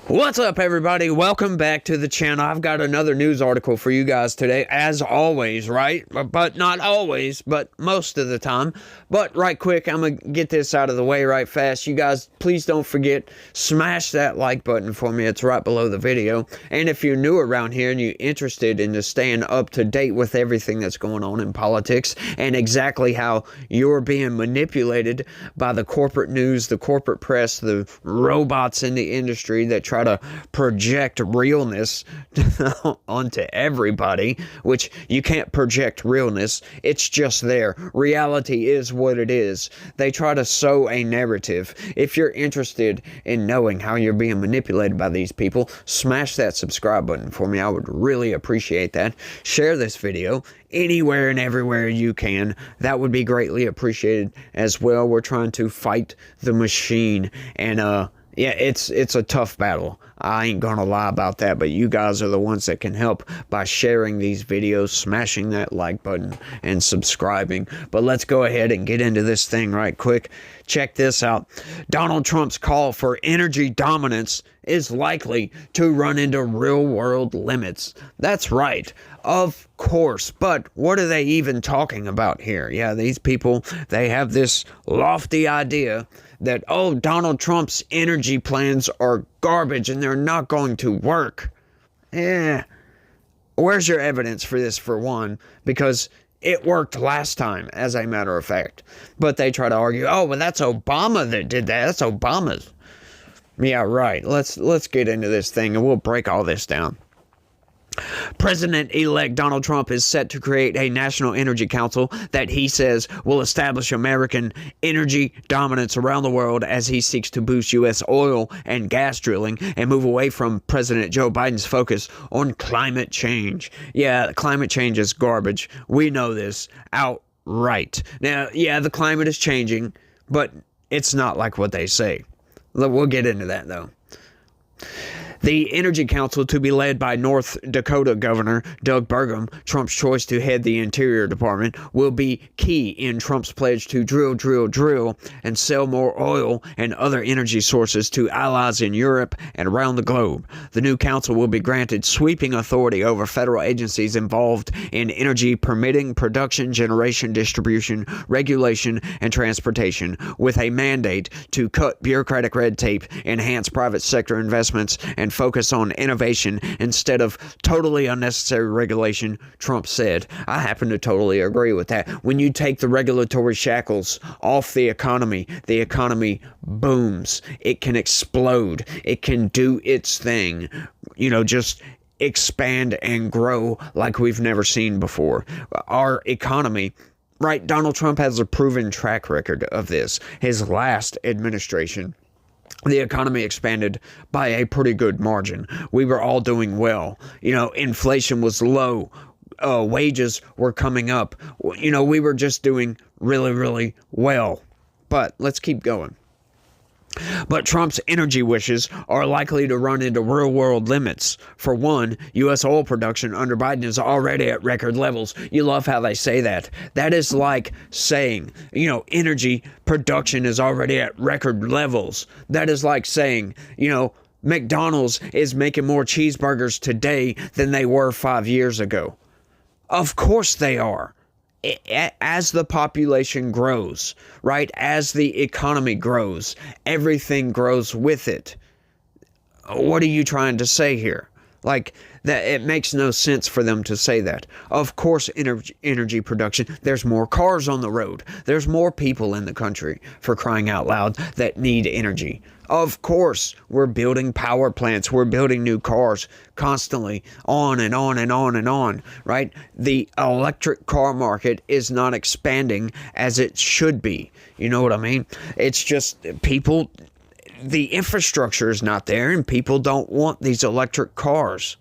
What's up, everybody? Welcome back to the channel. I've got another news article for you guys today, as always, right? But not always, but most of the time. But right quick, I'm going to get this out of the way right fast. You guys, please don't forget, smash that like button for me. It's right below the video. And if you're new around here and you're interested in just staying up to date with everything that's going on in politics and exactly how you're being manipulated by the corporate news, the corporate press, the robots in the industry that try to project realness onto everybody, which you can't project realness. It's just there. Reality is what it is. They try to sow a narrative. If you're interested in knowing how you're being manipulated by these people, smash that subscribe button for me. I would really appreciate that. Share this video anywhere and everywhere you can. That would be greatly appreciated as well. We're trying to fight the machine, and yeah, it's a tough battle. I ain't gonna lie about that, but you guys are the ones that can help by sharing these videos, smashing that like button, and subscribing. But let's go ahead and get into this thing right quick. Check this out. Donald Trump's call for energy dominance is likely to run into real-world limits. That's right. Of course. But what are they even talking about here? Yeah, these people, they have this lofty idea that, oh, Donald Trump's energy plans are garbage and they're not going to work. Where's your evidence for this, for one? Because it worked last time, as a matter of fact. But they try to argue, oh, well, that's Obama that did that. That's Obama's. Yeah, right. Let's get into this thing and we'll break all this down. President-elect Donald Trump is set to create a national energy council that he says will establish American energy dominance around the world as he seeks to boost U.S. oil and gas drilling and move away from President Joe Biden's focus on climate change. Yeah, climate change is garbage. We know this outright. Now, yeah, the climate is changing, but it's not like what they say. We'll get into that, though. The Energy Council, to be led by North Dakota Governor Doug Burgum, Trump's choice to head the Interior Department, will be key in Trump's pledge to drill, and sell more oil and other energy sources to allies in Europe and around the globe. The new council will be granted sweeping authority over federal agencies involved in energy permitting, production, generation, distribution, regulation, and transportation, with a mandate to cut bureaucratic red tape, enhance private sector investments, and focus on innovation instead of totally unnecessary regulation, Trump said. I happen to totally agree with that. When you take the regulatory shackles off the economy booms. It can explode. It can do its thing. You know, just expand and grow like we've never seen before. Our economy, right? Donald Trump has a proven track record of this. His last administration, the economy expanded by a pretty good margin. We were all doing well. You know, inflation was low. Wages were coming up. You know, we were just doing really, really well. But let's keep going. But Trump's energy wishes are likely to run into real-world limits. For one, U.S. oil production under Biden is already at record levels. You love how they say that. That is like saying, you know, energy production is already at record levels. That is like saying, you know, McDonald's is making more cheeseburgers today than they were 5 years ago. Of course they are. As the population grows, right? As the economy grows, everything grows with it. What are you trying to say here? Like, that it makes no sense for them to say that. Of course, energy production, there's more cars on the road. There's more people in the country, for crying out loud, that need energy. Of course, we're building power plants. We're building new cars constantly, on and on and on and on, right? The electric car market is not expanding as it should be. You know what I mean? It's just people, the infrastructure is not there, and people don't want these electric cars.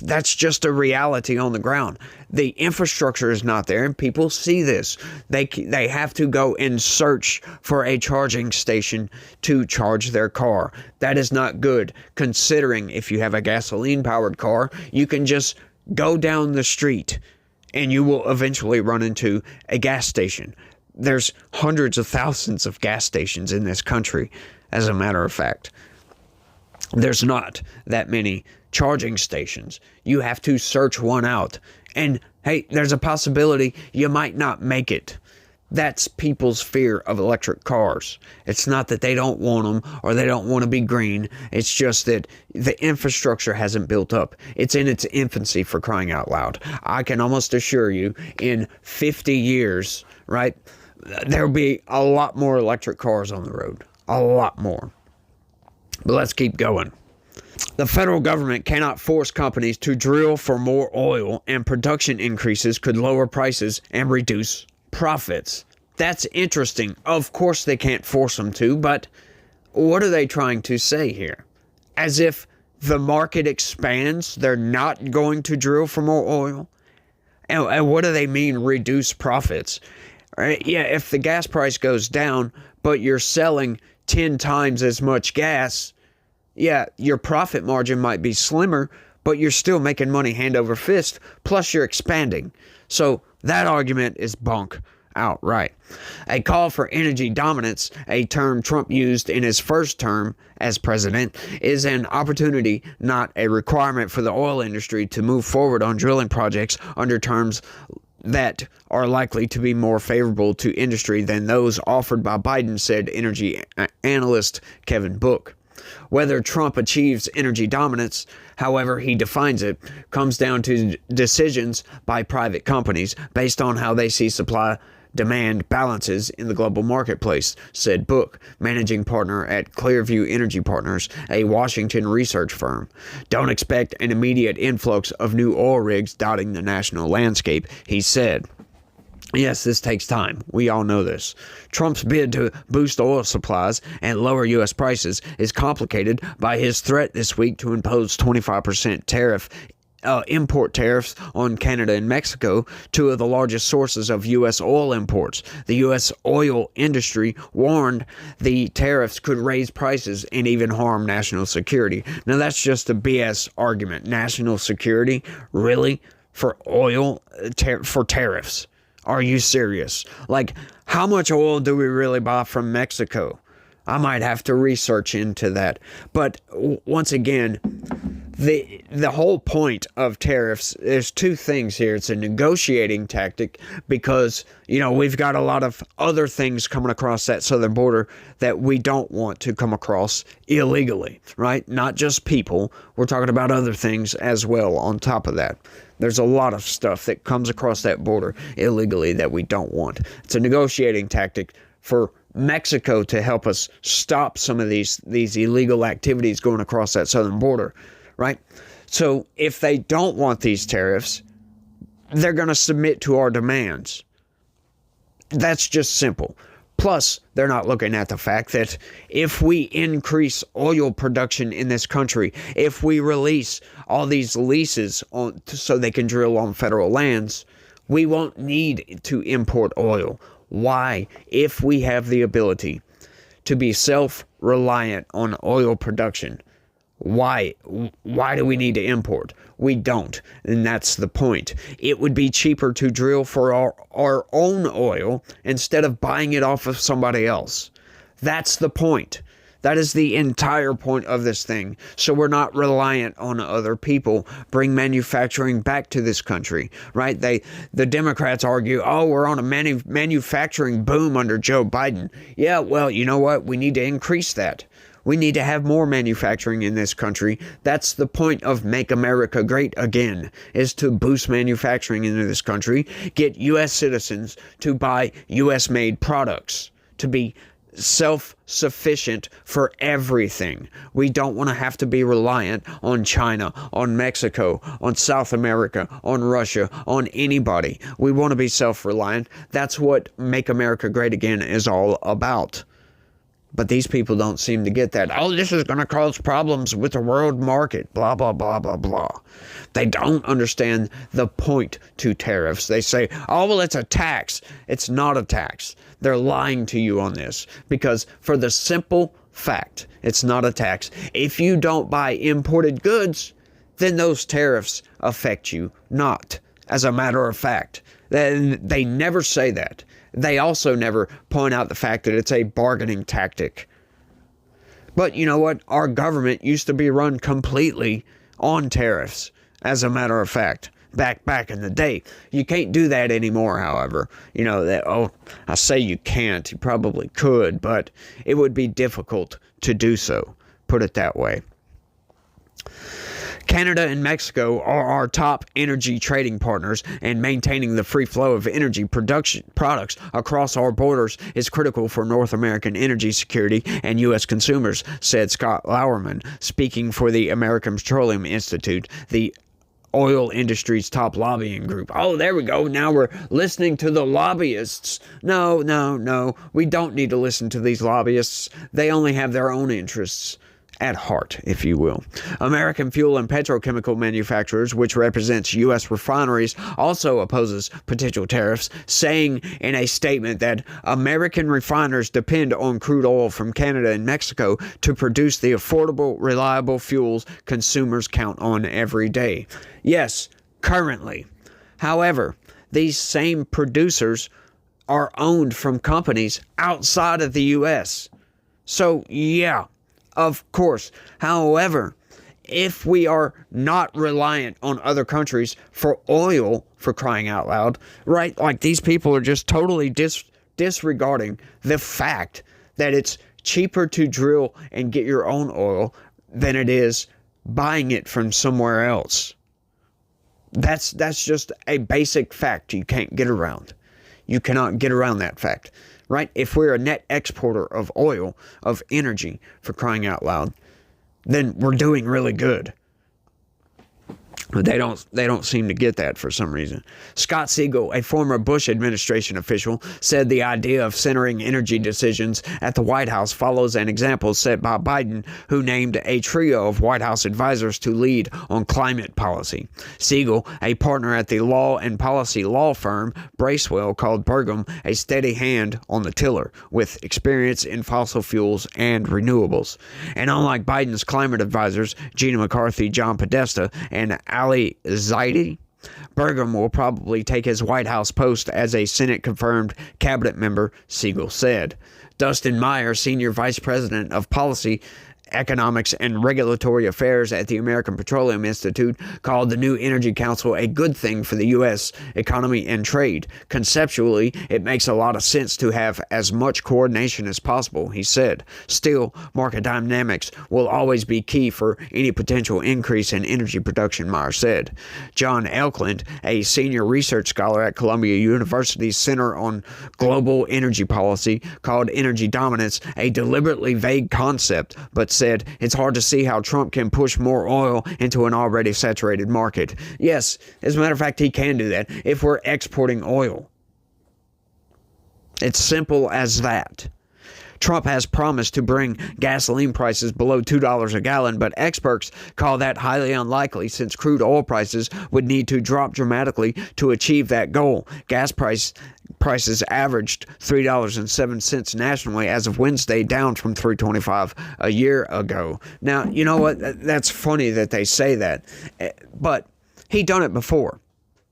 That's just a reality on the ground. The infrastructure is not there, and people see this. They have to go and search for a charging station to charge their car. That is not good, considering if you have a gasoline-powered car, you can just go down the street, and you will eventually run into a gas station. There's hundreds of thousands of gas stations in this country, as a matter of fact. There's not that many charging stations. You have to search one out. And hey, there's a possibility you might not make it. That's people's fear of electric cars. It's not that they don't want them or they don't want to be green. It's just that the infrastructure hasn't built up. It's in its infancy, for crying out loud. I can almost assure you in 50 years, right, there'll be a lot more electric cars on the road. A lot more. But let's keep going. The federal government cannot force companies to drill for more oil, and production increases could lower prices and reduce profits. That's interesting. Of course they can't force them to, but what are they trying to say here? As if the market expands, they're not going to drill for more oil? And what do they mean, reduce profits? Right? Yeah, if the gas price goes down, but you're selling 10 times as much gas, yeah, your profit margin might be slimmer, but you're still making money hand over fist, plus you're expanding. So that argument is bunk outright. A call for energy dominance, a term Trump used in his first term as president, is an opportunity, not a requirement, for the oil industry to move forward on drilling projects under terms that are likely to be more favorable to industry than those offered by Biden, said energy analyst Kevin Book. Whether Trump achieves energy dominance, however he defines it, comes down to decisions by private companies based on how they see supply-demand balances in the global marketplace, said Book, managing partner at Clearview Energy Partners, a Washington research firm. Don't expect an immediate influx of new oil rigs dotting the national landscape, he said. Yes, this takes time. We all know this. Trump's bid to boost oil supplies and lower U.S. prices is complicated by his threat this week to impose 25% import tariffs on Canada and Mexico, two of the largest sources of U.S. oil imports. The U.S. oil industry warned the tariffs could raise prices and even harm national security. Now, that's just a BS argument. National security? Really? For oil? For tariffs? Are you serious? Like, how much oil do we really buy from Mexico? I might have to research into that. But once again, the whole point of tariffs, there's two things here. It's a negotiating tactic because, you know, we've got a lot of other things coming across that southern border that we don't want to come across illegally, right? Not just people. We're talking about other things as well on top of that. There's a lot of stuff that comes across that border illegally that we don't want. It's a negotiating tactic for Mexico to help us stop some of these illegal activities going across that southern border, right? So if they don't want these tariffs, they're going to submit to our demands. That's just simple. Plus, they're not looking at the fact that if we increase oil production in this country, if we release all these leases so they can drill on federal lands, we won't need to import oil. Why? If we have the ability to be self-reliant on oil production, why do we need to import? We don't, and that's the point. It would be cheaper to drill for our own oil instead of buying it off of somebody else. That's the point. That is the entire point of this thing. So we're not reliant on other people. Bring manufacturing back to this country, right? The Democrats argue, oh, we're on a manufacturing boom under Joe Biden. Yeah, well, you know what? We need to increase that. We need to have more manufacturing in this country. That's the point of Make America Great Again, is to boost manufacturing into this country, get U.S. citizens to buy U.S.-made products, to be self-sufficient for everything. We don't want to have to be reliant on China, on Mexico, on South America, on Russia, on anybody. We want to be self-reliant. That's what Make America Great Again is all about. But these people don't seem to get that. Oh, this is going to cause problems with the world market, blah, blah, blah, blah, blah. They don't understand the point to tariffs. They say, oh, well, it's a tax. It's not a tax. They're lying to you on this because for the simple fact, it's not a tax. If you don't buy imported goods, then those tariffs affect you not, as a matter of fact. They never say that. They also never point out the fact that it's a bargaining tactic. But you know what? Our government used to be run completely on tariffs, as a matter of fact. Back in the day. You can't do that anymore, however. You know, I say you can't. You probably could, but it would be difficult to do so. Put it that way. Canada and Mexico are our top energy trading partners, and maintaining the free flow of energy products across our borders is critical for North American energy security and U.S. consumers, said Scott Lauerman, speaking for the American Petroleum Institute, the oil industry's top lobbying group. Oh, there we go. Now we're listening to the lobbyists. No. We don't need to listen to these lobbyists. They only have their own interests at heart, if you will. American fuel and petrochemical manufacturers, which represents U.S. refineries, also opposes potential tariffs, saying in a statement that American refiners depend on crude oil from Canada and Mexico to produce the affordable, reliable fuels consumers count on every day. Yes, currently. However, these same producers are owned from companies outside of the U.S. So, yeah. Of course. However, if we are not reliant on other countries for oil, for crying out loud, right? Like, these people are just totally disregarding the fact that it's cheaper to drill and get your own oil than it is buying it from somewhere else. That's just a basic fact you can't get around. You cannot get around that fact. Right? If we're a net exporter of oil, of energy, for crying out loud, then we're doing really good. But they don't seem to get that for some reason. Scott Siegel, a former Bush administration official, said the idea of centering energy decisions at the White House follows an example set by Biden, who named a trio of White House advisors to lead on climate policy. Siegel, a partner at the law and policy law firm Bracewell, called Burgum a steady hand on the tiller, with experience in fossil fuels and renewables. And unlike Biden's climate advisors, Gina McCarthy, John Podesta, and Ali Zaidi, Burgum will probably take his White House post as a Senate-confirmed cabinet member, Siegel said. Dustin Meyer, senior vice president of policy, economics, and regulatory affairs at the American Petroleum Institute, called the new Energy Council a good thing for the U.S. economy and trade. Conceptually, it makes a lot of sense to have as much coordination as possible, he said. Still, market dynamics will always be key for any potential increase in energy production, Meyer said. John Elkland, a senior research scholar at Columbia University's Center on Global Energy Policy, called energy dominance a deliberately vague concept, but said it's hard to see how Trump can push more oil into an already saturated market. Yes, as a matter of fact, he can do that if we're exporting oil. It's simple as that. Trump has promised to bring gasoline prices below $2 a gallon, but experts call that highly unlikely since crude oil prices would need to drop dramatically to achieve that goal. Gas prices averaged $3.07 nationally as of Wednesday, down from $3.25 a year ago. Now, you know what? That's funny that they say that, but he done it before.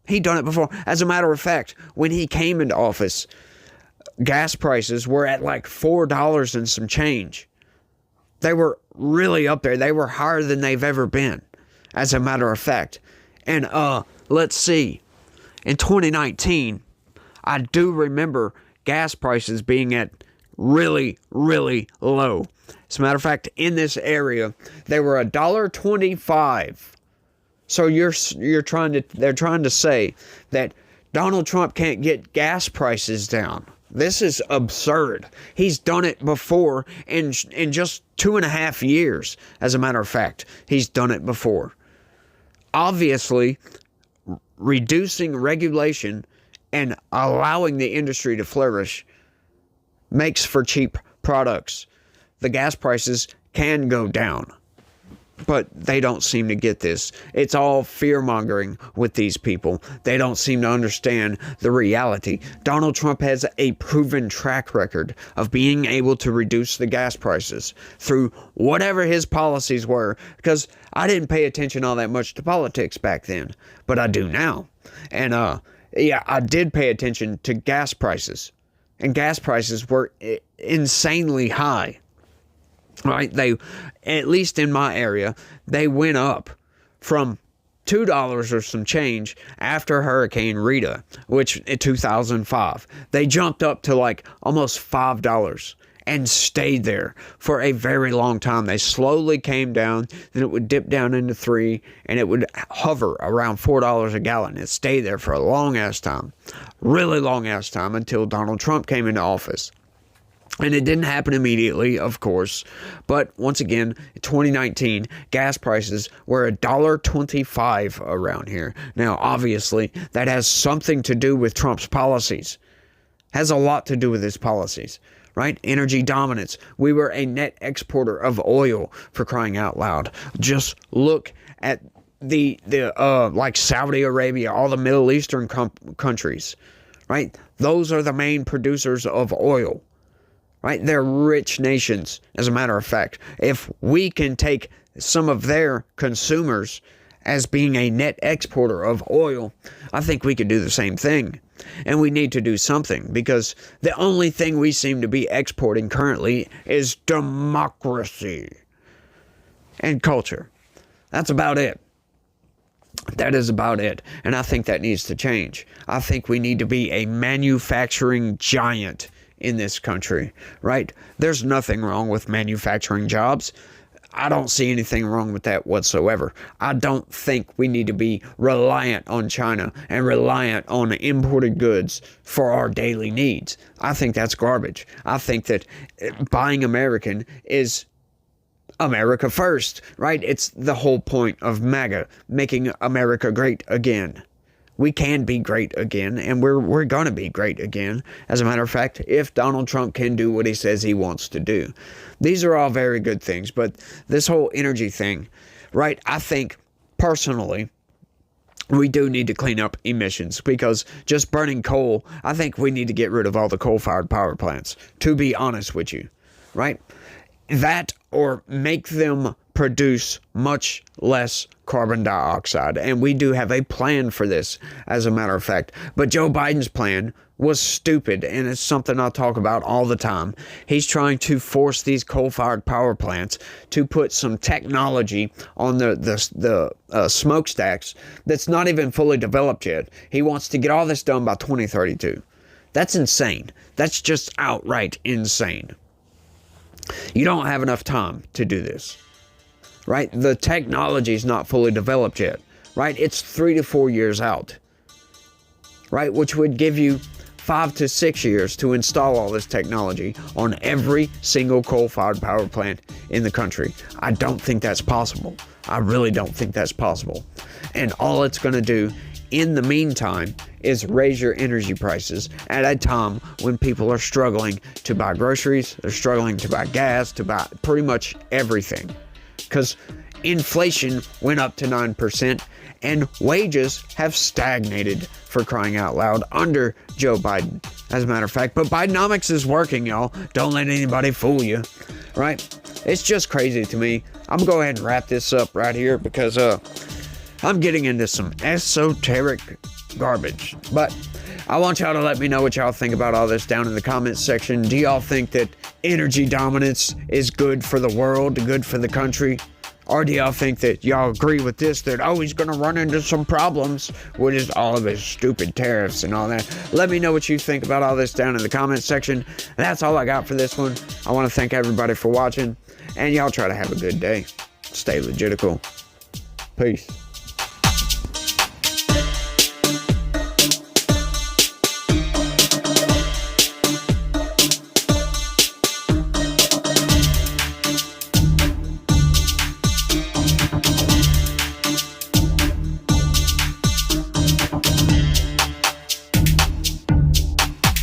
As a matter of fact, when he came into office, gas prices were at like $4 and some change. They were really up there. They were higher than they've ever been, as a matter of fact. And let's see. In 2019, I do remember gas prices being at really, really low. As a matter of fact, in this area, they were $1.25. So they're trying to say that Donald Trump can't get gas prices down. This is absurd. He's done it before in just 2.5 years. As a matter of fact, he's done it before. Obviously, reducing regulation and allowing the industry to flourish makes for cheap products. The gas prices can go down, but they don't seem to get this. It's all fear-mongering with these people. They don't seem to understand the reality. Donald Trump has a proven track record of being able to reduce the gas prices through whatever his policies were, because I didn't pay attention all that much to politics back then, but I do now. And yeah, I did pay attention to gas prices, and gas prices were insanely high. right? They, at least in my area, they went up from $2 or some change after Hurricane Rita, which in 2005. They jumped up to like almost $5 and stayed there for a very long time. They slowly came down, then it would dip down into 3, and it would hover around $4 a gallon. It stayed there for a long ass time, really long ass time, until Donald Trump came into office. And it didn't happen immediately, of course, but once again, in 2019, gas prices were $1.25 around here. Now, obviously, that has something to do with Trump's policies. Has a lot to do with his policies, right? Energy dominance. We were a net exporter of oil, for crying out loud. Just look at the like Saudi Arabia, all the Middle Eastern countries, right? Those are the main producers of oil. Right? They're rich nations, as a matter of fact. If we can take some of their consumers as being a net exporter of oil, I think we could do the same thing. And we need to do something, because the only thing we seem to be exporting currently is democracy and culture. That's about it. That is about it. And I think that needs to change. I think we need to be a manufacturing giant in this country, right? There's nothing wrong with manufacturing jobs. I don't see anything wrong with that whatsoever. I don't think we need to be reliant on China and reliant on imported goods for our daily needs. I think that's garbage. I think that buying American is America first, right? It's the whole point of MAGA, making America great again. We can be great again, and we're going to be great again, as a matter of fact, if Donald Trump can do what he says he wants to do. These are all very good things, but this whole energy thing, right, I think, personally, we do need to clean up emissions, because just burning coal, I think we need to get rid of all the coal-fired power plants, to be honest with you, right? That, or make them produce much less carbon dioxide. And we do have a plan for this, as a matter of fact. But Joe Biden's plan was stupid, and it's something I talk about all the time. He's trying to force these coal-fired power plants to put some technology on the smokestacks that's not even fully developed yet. He wants to get all this done by 2032. That's insane. That's just outright insane. You don't have enough time to do this. Right? The technology is not fully developed yet, right? It's 3 to 4 years out, right? Which would give you 5 to 6 years to install all this technology on every single coal-fired power plant in the country. I don't think that's possible. I really don't think that's possible. And all it's going to do in the meantime is raise your energy prices at a time when people are struggling to buy groceries, they're struggling to buy gas, to buy pretty much everything. Because inflation went up to 9% and wages have stagnated, for crying out loud, under Joe Biden, as a matter of fact. But Bidenomics is working, y'all. Don't let anybody fool you, right? It's just crazy to me. I'm going to go ahead and wrap this up right here, because I'm getting into some esoteric garbage. But I want y'all to let me know what y'all think about all this down in the comments section. Do y'all think that energy dominance is good for the world, good for the country? Or do y'all think that y'all agree with this, that, oh, he's going to run into some problems with just all of his stupid tariffs and all that? Let me know what you think about all this down in the comments section. That's all I got for this one. I want to thank everybody for watching, and y'all try to have a good day. Stay legitical. Peace.